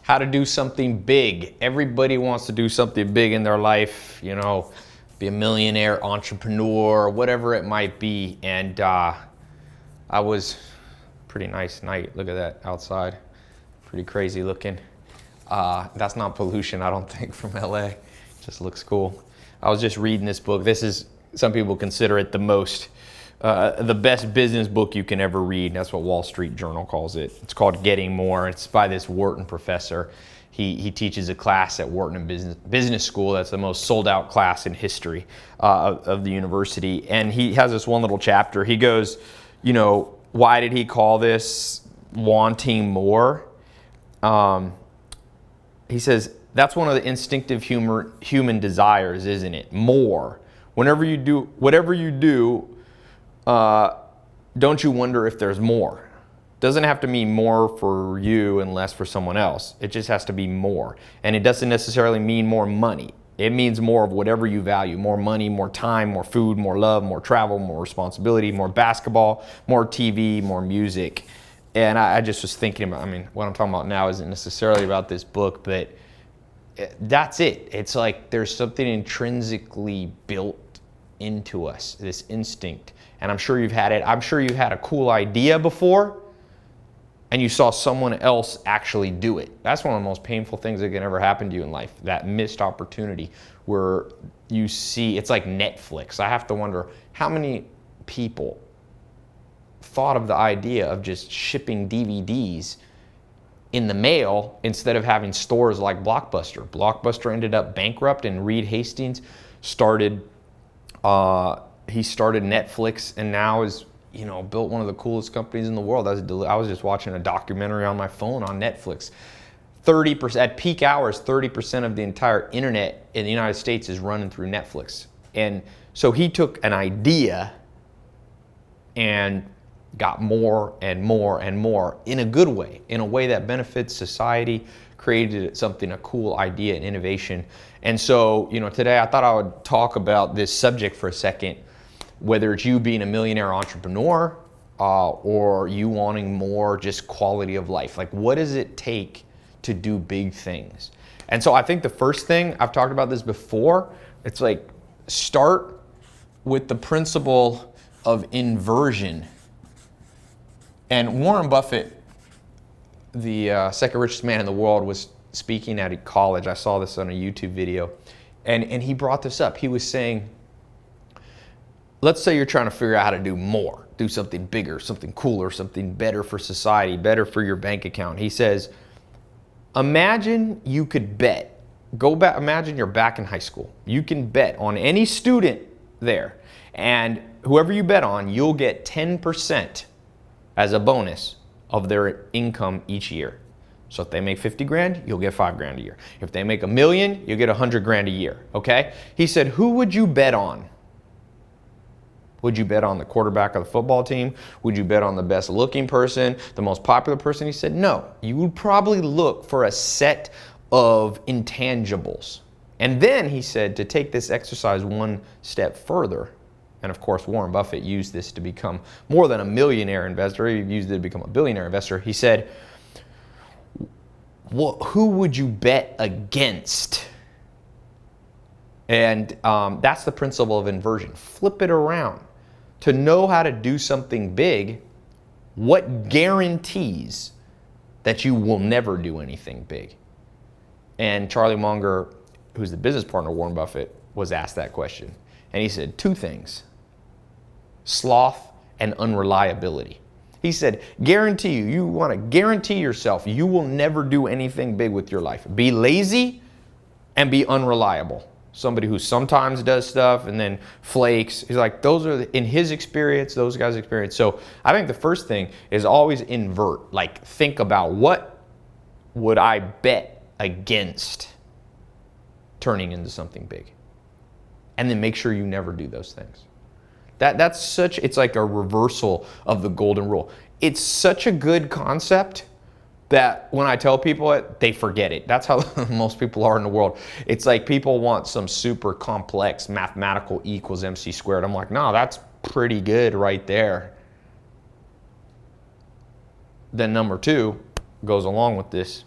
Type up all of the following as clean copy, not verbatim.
how to do something big. Everybody wants to do something big in their life, you know, be a millionaire, entrepreneur, whatever it might be. And I was, pretty nice night. Look at that outside. Pretty crazy looking. That's not pollution, I don't think, from LA. Just looks cool. I was just reading this book. This is, some people consider it the best business book you can ever read. That's what Wall Street Journal calls it. It's called Getting More. It's by this Wharton professor. He teaches a class at Wharton Business School. That's the most sold out class in history of the university. And he has this one little chapter. He goes, you know, why did he call this wanting more? He says, that's one of the instinctive human desires, isn't it? More. Whenever you do, whatever you do, don't you wonder if there's more? Doesn't have to mean more for you and less for someone else. It just has to be more. And it doesn't necessarily mean more money. It means more of whatever you value. More money, more time, more food, more love, more travel, more responsibility, more basketball, more TV, more music. And I just was thinking about, I mean, what I'm talking about now isn't necessarily about this book, but that's it. It's like there's something intrinsically built into us, this instinct. And I'm sure you've had it. I'm sure you had a cool idea before and you saw someone else actually do it. That's one of the most painful things that can ever happen to you in life, that missed opportunity where you see, it's like Netflix. I have to wonder how many people thought of the idea of just shipping DVDs in the mail instead of having stores like Blockbuster. Blockbuster ended up bankrupt, and Reed Hastings started Netflix, and now is, you know, built one of the coolest companies in the world. I was just watching a documentary on my phone on Netflix. 30%, at peak hours, 30% of the entire internet in the United States is running through Netflix. And so he took an idea and got more and more and more in a good way, in a way that benefits society, created something, a cool idea and innovation. And so, you know, today I thought I would talk about this subject for a second, whether it's you being a millionaire entrepreneur or you wanting more just quality of life. Like, what does it take to do big things? And so I think the first thing, I've talked about this before, it's like start with the principle of inversion. And Warren Buffett, the second richest man in the world, was speaking at a college. I saw this on a YouTube video. And he brought this up. He was saying, let's say you're trying to figure out how to do more, do something bigger, something cooler, something better for society, better for your bank account. He says, imagine you could bet. Go back, imagine you're back in high school. You can bet on any student there. And whoever you bet on, you'll get 10% as a bonus of their income each year. So if they make 50 grand, you'll get 5 grand a year. If they make $1 million, you'll get 100 grand a year, okay? He said, who would you bet on? Would you bet on the quarterback of the football team? Would you bet on the best looking person, the most popular person? He said, no. You would probably look for a set of intangibles. And then he said, to take this exercise one step further, and of course, Warren Buffett used this to become more than a millionaire investor. He used it to become a billionaire investor. He said, who would you bet against? And that's the principle of inversion. Flip it around. To know how to do something big, what guarantees that you will never do anything big? And Charlie Munger, who's the business partner of Warren Buffett, was asked that question. And he said 2 things. Sloth and unreliability. He said, guarantee you want to guarantee yourself you will never do anything big with your life. Be lazy and be unreliable. Somebody who sometimes does stuff and then flakes. He's like, those are, in his experience, those guys' experience. So I think the first thing is always invert. Like, think about what would I bet against turning into something big? And then make sure you never do those things. That's such, it's like a reversal of the golden rule. It's such a good concept that when I tell people it, they forget it. That's how most people are in the world. It's like people want some super complex mathematical E equals MC squared. I'm like, no, that's pretty good right there. Then number 2 goes along with this.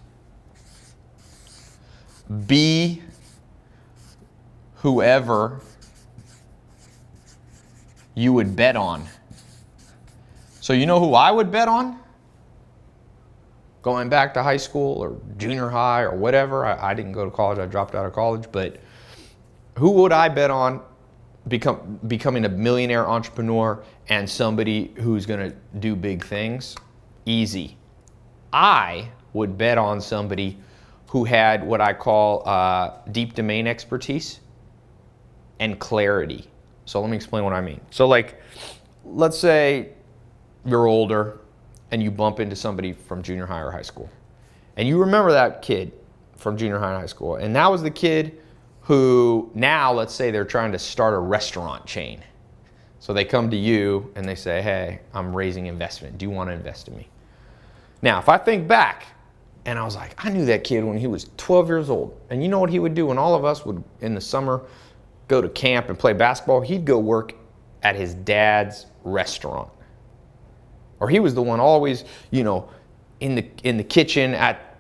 be whoever you would bet on. So you know who I would bet on? Going back to high school or junior high or whatever. I didn't go to college. I dropped out of college. But who would I bet on becoming a millionaire entrepreneur and somebody who's going to do big things? Easy. I would bet on somebody who had what I call deep domain expertise and clarity. So let me explain what I mean. So like, let's say you're older and you bump into somebody from junior high or high school. And you remember that kid from junior high and high school. And that was the kid who now, let's say they're trying to start a restaurant chain. So they come to you and they say, hey, I'm raising investment. Do you want to invest in me? Now, if I think back and I was like, I knew that kid when he was 12 years old. And you know what he would do when all of us would, in the summer, go to camp and play basketball? He'd go work at his dad's restaurant. Or he was the one always, you know, in the kitchen at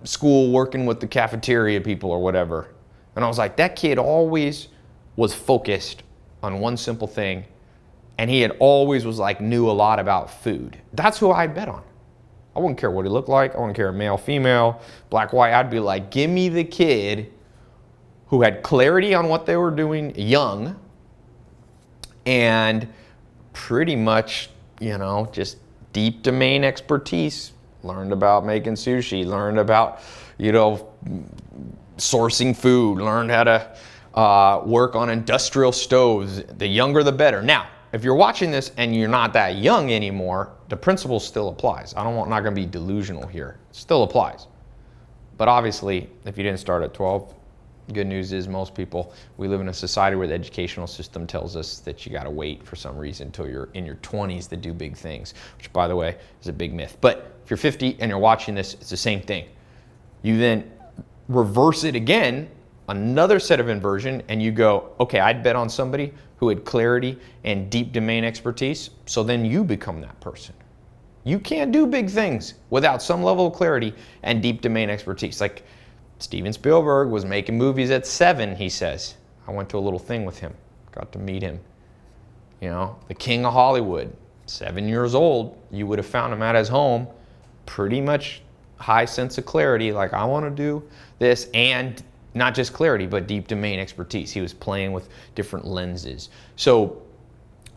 school working with the cafeteria people or whatever. And I was like, that kid always was focused on one simple thing. And he had always was like, knew a lot about food. That's who I'd bet on. I wouldn't care what he looked like. I wouldn't care male, female, black, white. I'd be like, give me the kid who had clarity on what they were doing young and pretty much, you know, just deep domain expertise. Learned about making sushi, learned about, you know, sourcing food, learned how to work on industrial stoves. The younger, the better. Now, if you're watching this and you're not that young anymore, the principle still applies. I'm not going to be delusional here. It still applies. But obviously, if you didn't start at 12, good news is most people, we live in a society where the educational system tells us that you got to wait for some reason until you're in your 20s to do big things, which, by the way, is a big myth. But if you're 50 and you're watching this, it's the same thing. You then reverse it again, another set of inversion, and you go, okay, I'd bet on somebody who had clarity and deep domain expertise, so then you become that person. You can't do big things without some level of clarity and deep domain expertise. Like Steven Spielberg was making movies at 7, he says. I went to a little thing with him, got to meet him. You know, the king of Hollywood, 7 years old, you would have found him at his home, pretty much high sense of clarity, like I want to do this, and not just clarity, but deep domain expertise. He was playing with different lenses. So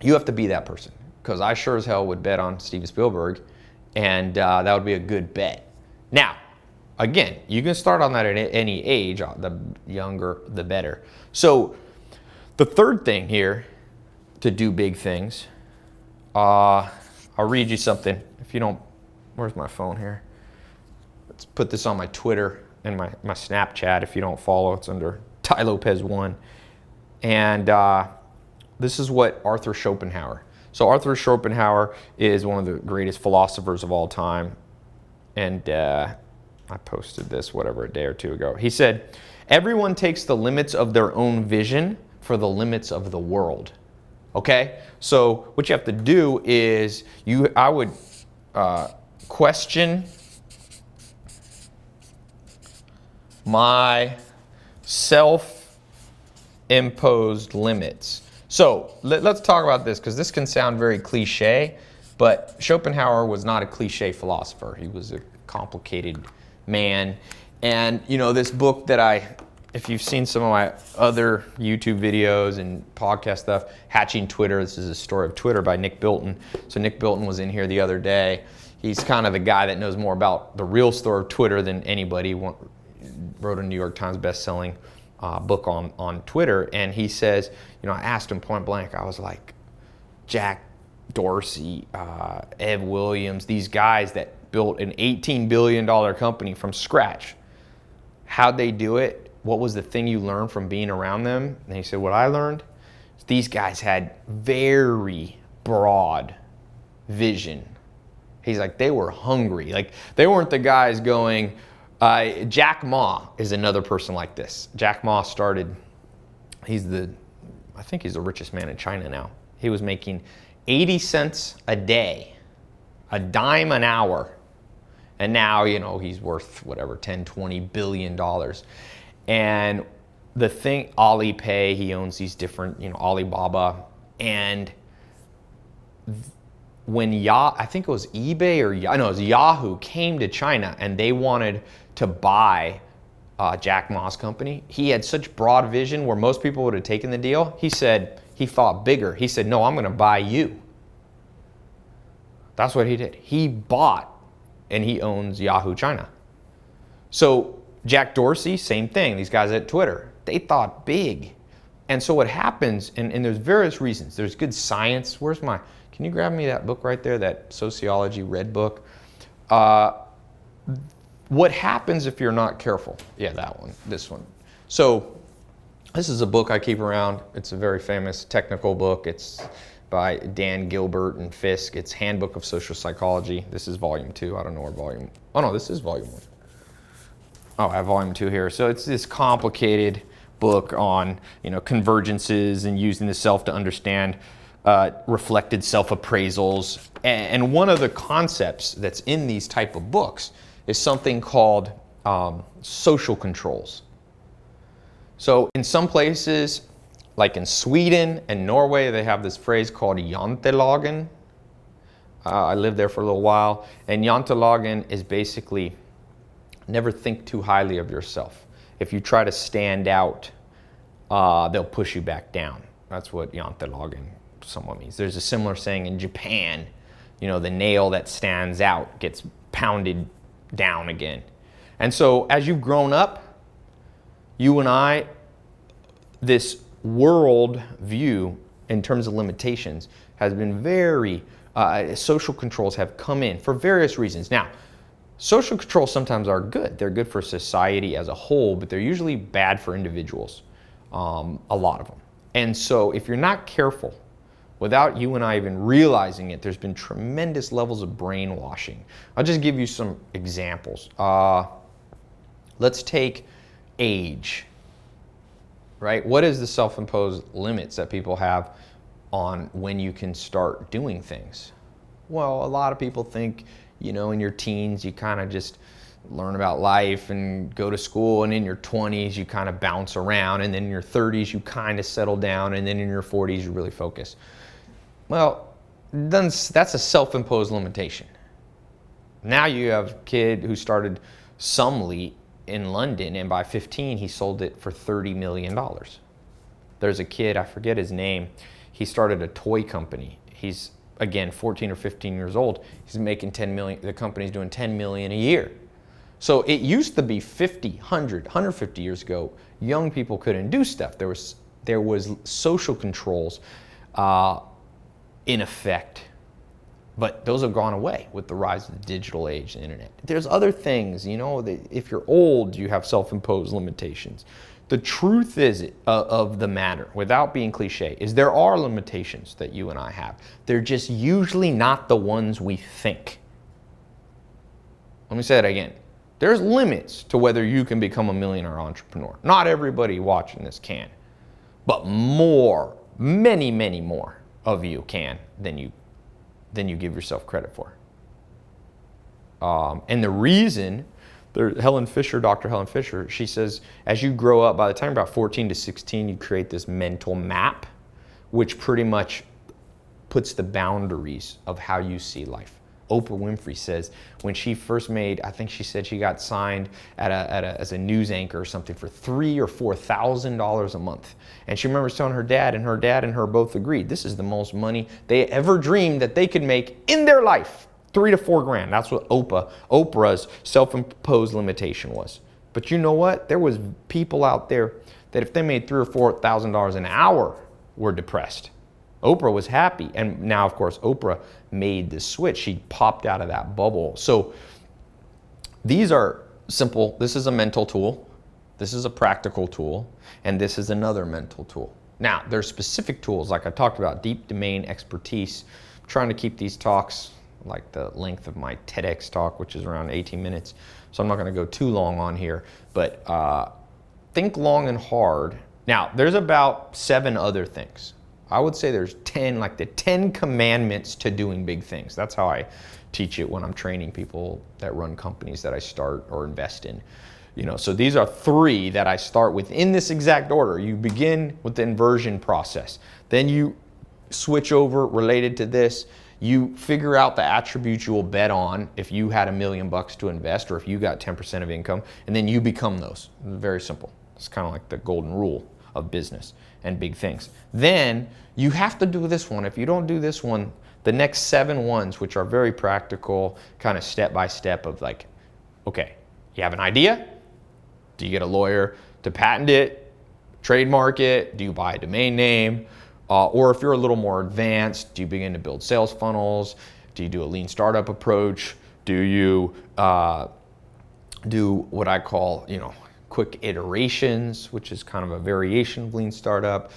you have to be that person, because I sure as hell would bet on Steven Spielberg, and that would be a good bet. Now, again, you can start on that at any age. The younger, the better. So the third thing here to do big things, I'll read you something. If you don't, where's my phone here? Let's put this on my Twitter and my Snapchat. If you don't follow, it's under Tai Lopez 1. And this is what Arthur Schopenhauer. So Arthur Schopenhauer is one of the greatest philosophers of all time. And I posted this, a day or two ago. He said, everyone takes the limits of their own vision for the limits of the world. Okay? So what you have to do is, I would question my self-imposed limits. So let's talk about this, because this can sound very cliche, but Schopenhauer was not a cliche philosopher. He was a complicated man. And you know, this book that if you've seen some of my other YouTube videos and podcast stuff, Hatching Twitter, this is a story of Twitter by Nick Bilton. So Nick Bilton was in here the other day. He's kind of the guy that knows more about the real story of Twitter than anybody. Wrote a New York Times best-selling book on Twitter. And he says, you know, I asked him point blank, I was like, Jack Dorsey, Ed Williams, these guys that built an $18 billion company from scratch, how'd they do it? What was the thing you learned from being around them? And he said, what I learned is these guys had very broad vision. He's like, they were hungry. Like, they weren't the guys going, Jack Ma is another person like this. Jack Ma started, I think he's the richest man in China now. He was making 80 cents a day, a dime an hour. And now, you know, he's worth whatever, 10, 20 billion dollars. And the thing, Alipay, he owns these different, Alibaba. And when I think it was eBay or no, it was Yahoo came to China and they wanted to buy Jack Ma's company. He had such broad vision where most people would have taken the deal. He said, he thought bigger. He said, no, I'm going to buy you. That's what he did. He bought, and he owns Yahoo China. So Jack Dorsey, same thing. These guys at Twitter, they thought big. And so what happens, and there's various reasons. There's good science. Can you grab me that book right there, that sociology red book? What happens if you're not careful? Yeah, that one, this one. So this is a book I keep around. It's a very famous technical book. It's by Dan Gilbert and Fisk. It's Handbook of Social Psychology. This is volume 2. I don't know where this is volume 1. Oh, I have volume 2 here. So it's this complicated book on, convergences and using the self to understand reflected self-appraisals. And one of the concepts that's in these type of books is something called social controls. So in some places, like in Sweden and Norway, they have this phrase called jantelagen. I lived there for a little while. And jantelagen is basically never think too highly of yourself. If you try to stand out, they'll push you back down. That's what jantelagen somewhat means. There's a similar saying in Japan, the nail that stands out gets pounded down again. And so as you've grown up, you and I, this world view in terms of limitations has been very, social controls have come in for various reasons. Now, social controls sometimes are good. They're good for society as a whole, but they're usually bad for individuals, a lot of them. And so if you're not careful, without you and I even realizing it, there's been tremendous levels of brainwashing. I'll just give you some examples. Let's take age, right? What is the self-imposed limits that people have on when you can start doing things? Well, a lot of people think, in your teens, you kind of just learn about life and go to school, and in your 20s, you kind of bounce around, and then in your 30s, you kind of settle down, and then in your 40s, you really focus. Well, that's a self-imposed limitation. Now you have a kid who started Sumley in London, and by 15, he sold it for $30 million. There's a kid, I forget his name, he started a toy company. He's, again, 14 or 15 years old. He's making 10 million, the company's doing 10 million a year. So it used to be 50, 100, 150 years ago, young people couldn't do stuff. There was social controls in effect, but those have gone away with the rise of the digital age and the internet. There's other things, if you're old, you have self-imposed limitations. The truth is of the matter, without being cliche, is there are limitations that you and I have. They're just usually not the ones we think. Let me say that again. There's limits to whether you can become a millionaire entrepreneur. Not everybody watching this can, but many, many more of you can than you give yourself credit for. And the reason, Dr. Helen Fisher, she says, as you grow up, by the time you're about 14 to 16, you create this mental map, which pretty much puts the boundaries of how you see life. Oprah Winfrey says when she first made, I think she said she got signed as a news anchor or something for $3,000 or $4,000 a month. And she remembers telling her dad and her both agreed, this is the most money they ever dreamed that they could make in their life. $3,000 to $4,000. That's what Oprah's self-imposed limitation was. But you know what? There was people out there that if they made $3,000 or $4,000 an hour were depressed. Oprah was happy. And now, of course, Oprah made the switch. She popped out of that bubble. So these are simple. This is a mental tool. This is a practical tool. And this is another mental tool. Now, there's specific tools, like I talked about, deep domain expertise. I'm trying to keep these talks like the length of my TEDx talk, which is around 18 minutes. So I'm not going to go too long on here. But think long and hard. Now, there's about 7 other things. I would say there's 10, like the 10 commandments to doing big things. That's how I teach it when I'm training people that run companies that I start or invest in. So these are 3 that I start with in this exact order. You begin with the inversion process. Then you switch over related to this. You figure out the attributes you will bet on if you had $1 million to invest, or if you got 10% of income, and then you become those. Very simple. It's kind of like the golden rule of business and big things. Then you have to do this one. If you don't do this one, the next 7 ones, which are very practical, kind of step by step of like, okay, you have an idea. Do you get a lawyer to patent it, trademark it? Do you buy a domain name? Or if you're a little more advanced, do you begin to build sales funnels? Do you do a lean startup approach? Do you do what I call, quick iterations, which is kind of a variation of lean startup?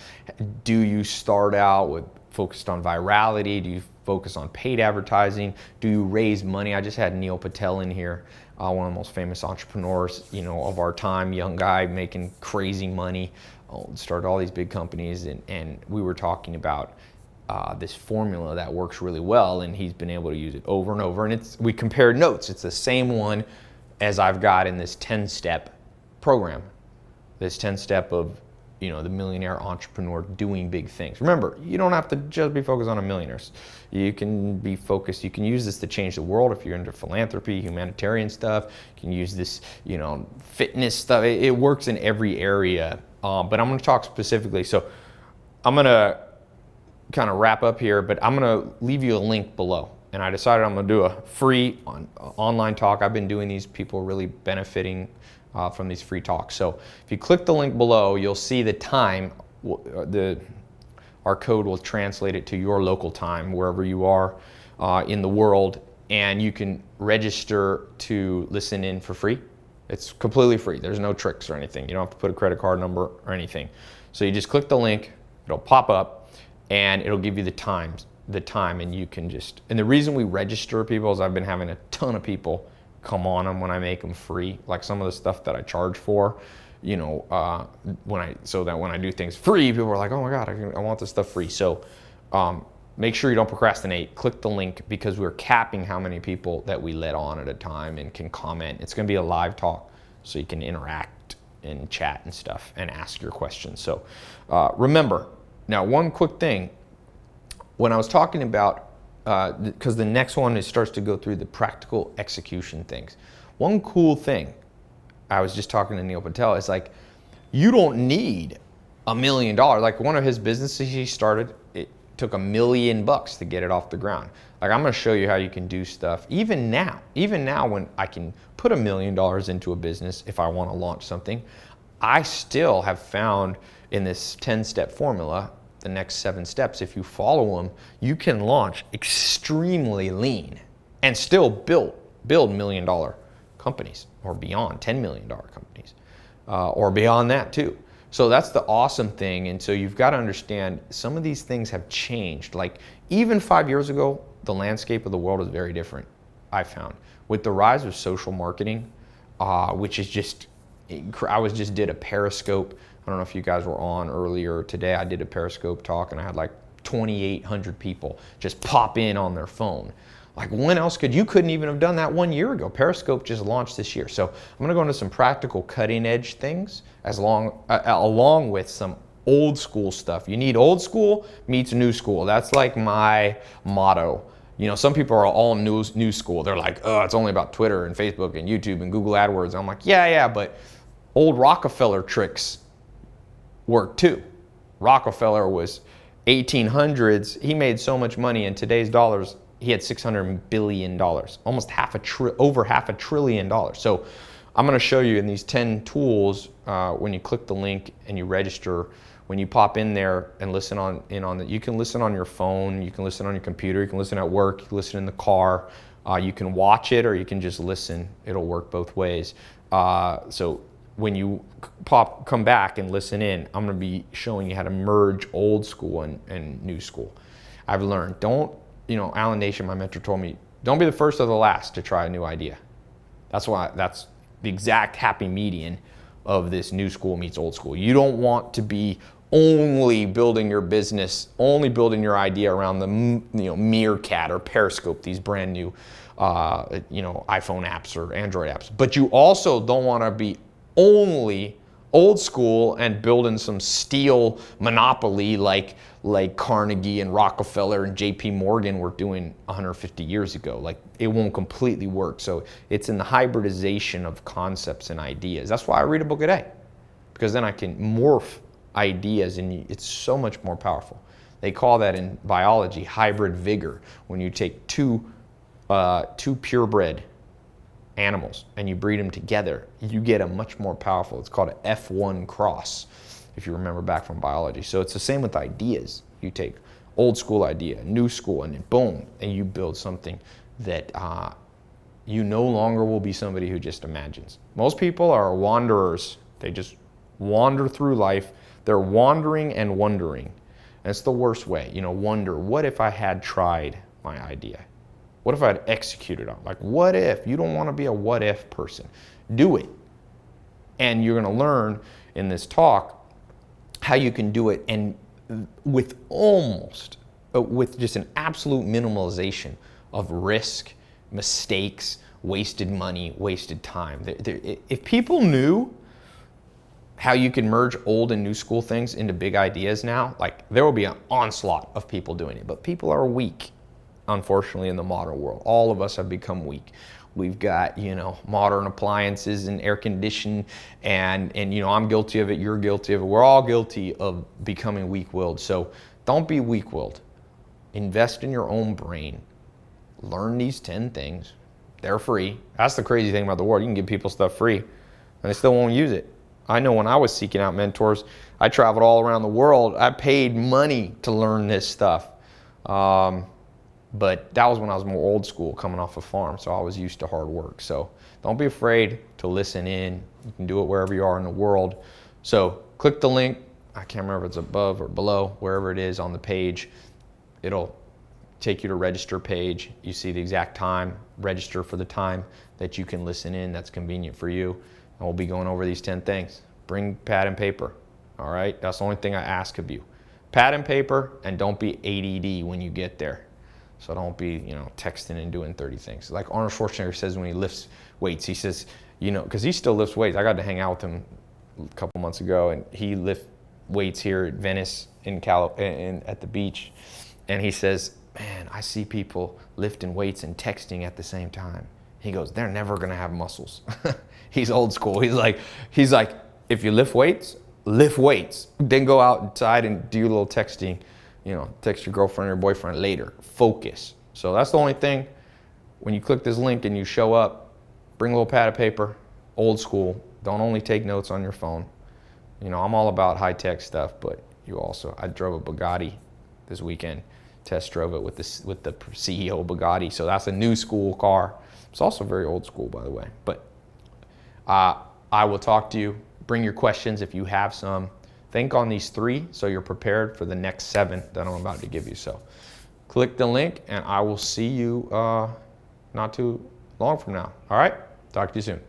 Do you start out with focused on virality? Do you focus on paid advertising? Do you raise money? I just had Neil Patel in here, one of the most famous entrepreneurs, of our time, young guy making crazy money, started all these big companies, and we were talking about this formula that works really well, and he's been able to use it over and over. And we compared notes. It's the same one as I've got in this 10-step program, this 10-step of the millionaire entrepreneur doing big things. Remember, you don't have to just be focused on millionaires. You can be focused. You can use this to change the world if you're into philanthropy, humanitarian stuff. You can use this, fitness stuff. It works in every area. But I'm going to talk specifically. So I'm going to kind of wrap up here, but I'm going to leave you a link below. And I decided I'm going to do a free online talk. I've been doing these, people really benefiting from these free talks. So if you click the link below, you'll see the time. Our code will translate it to your local time, wherever you are in the world, and you can register to listen in for free. It's completely free. There's no tricks or anything. You don't have to put a credit card number or anything. So you just click the link, it'll pop up, and it'll give you the time, and you can just, and the reason we register people is I've been having a ton of people come on them when I make them free, like some of the stuff that I charge for, so that when I do things free, people are like, oh my God, I want this stuff free. So make sure you don't procrastinate. Click the link, because we're capping how many people that we let on at a time and can comment. It's going to be a live talk, so you can interact and chat and stuff and ask your questions. So remember, now one quick thing, when I was talking about, because the next one starts to go through the practical execution things. One cool thing, I was just talking to Neil Patel, is like, you don't need $1 million. Like one of his businesses he started, it took $1 million to get it off the ground. Like I'm going to show you how you can do stuff even now when I can put $1 million into a business if I want to launch something. I still have found in this 10-step formula, the next 7 steps, if you follow them, you can launch extremely lean and still build $1 million companies, or beyond $10 million companies, or beyond that too. So that's the awesome thing. And so you've got to understand, some of these things have changed. Like even 5 years ago, the landscape of the world was very different, I found. With the rise of social marketing, which is just, I did a Periscope. I don't know if you guys were on earlier today. I did a Periscope talk, and I had like 2,800 people just pop in on their phone. Like when else you couldn't even have done that 1 year ago. Periscope just launched this year. So I'm going to go into some practical cutting edge things along with some old school stuff. You need old school meets new school. That's like my motto. Some people are all new school. They're like, oh, it's only about Twitter and Facebook and YouTube and Google AdWords. I'm like, yeah, but old Rockefeller tricks work too. Rockefeller was 1800s. He made so much money in today's dollars. He had $600 billion, almost over $500 billion. So I'm going to show you in these 10 tools, when you click the link and you register, when you pop in there and listen you can listen on your phone, you can listen on your computer, you can listen at work, you can listen in the car, you can watch it, or you can just listen. It'll work both ways. So when you come back and listen in, I'm going to be showing you how to merge old school and new school. I've learned, Alan Nation, my mentor, told me, don't be the first or the last to try a new idea. That's the exact happy median of this new school meets old school. You don't want to be only building your business, only building your idea around the Meerkat or Periscope, these brand new iPhone apps or Android apps. But you also don't want to be only old school and building some steel monopoly like Carnegie and Rockefeller and JP Morgan were doing 150 years ago. Like, it won't completely work. So it's in the hybridization of concepts and ideas. That's why I read a book a day, because then I can morph ideas and it's so much more powerful. They call that in biology hybrid vigor. When you take two purebred animals and you breed them together, you get a much more powerful, it's called an F1 cross, if you remember back from biology. So it's the same with ideas. You take old school idea, new school, and then boom, and you build something that you no longer will be somebody who just imagines. Most people are wanderers. They just wander through life. They're wandering and wondering. And it's the worst way. Wonder, what if I had tried my idea? What if I had executed on it? Like, what if? You don't want to be a what if person. Do it. And you're going to learn in this talk how you can do it, and with just an absolute minimalization of risk, mistakes, wasted money, wasted time. If people knew how you can merge old and new school things into big ideas now, like, there will be an onslaught of people doing it. But people are weak. Unfortunately, in the modern world, all of us have become weak. We've got, modern appliances and air conditioning, and I'm guilty of it, you're guilty of it. We're all guilty of becoming weak-willed. So don't be weak-willed. Invest in your own brain. Learn these 10 things. They're free. That's the crazy thing about the world. You can give people stuff free, and they still won't use it. I know when I was seeking out mentors, I traveled all around the world. I paid money to learn this stuff. But that was when I was more old school, coming off a farm, so I was used to hard work. So don't be afraid to listen in. You can do it wherever you are in the world. So click the link. I can't remember if it's above or below, wherever it is on the page. It'll take you to register page. You see the exact time. Register for the time that you can listen in. That's convenient for you. And we'll be going over these 10 things. Bring pad and paper. All right? That's the only thing I ask of you. Pad and paper, and don't be ADD when you get there. So don't be, texting and doing 30 things. Like Arnold Schwarzenegger says when he lifts weights, he says, because he still lifts weights. I got to hang out with him a couple months ago, and he lifts weights here at Venice at the beach. And he says, man, I see people lifting weights and texting at the same time. He goes, they're never going to have muscles. He's old school. He's like, if you lift weights, then go outside and do your little texting. Text your girlfriend or your boyfriend later. Focus. So that's the only thing. When you click this link and you show up, bring a little pad of paper, old school. Don't only take notes on your phone. I'm all about high-tech stuff, but I drove a Bugatti this weekend. Test drove it with the CEO Bugatti. So that's a new school car. It's also very old school, by the way. But I will talk to you. Bring your questions if you have some. Think on these 3 so you're prepared for the next 7 that I'm about to give you. So click the link, and I will see you not too long from now. All right? Talk to you soon.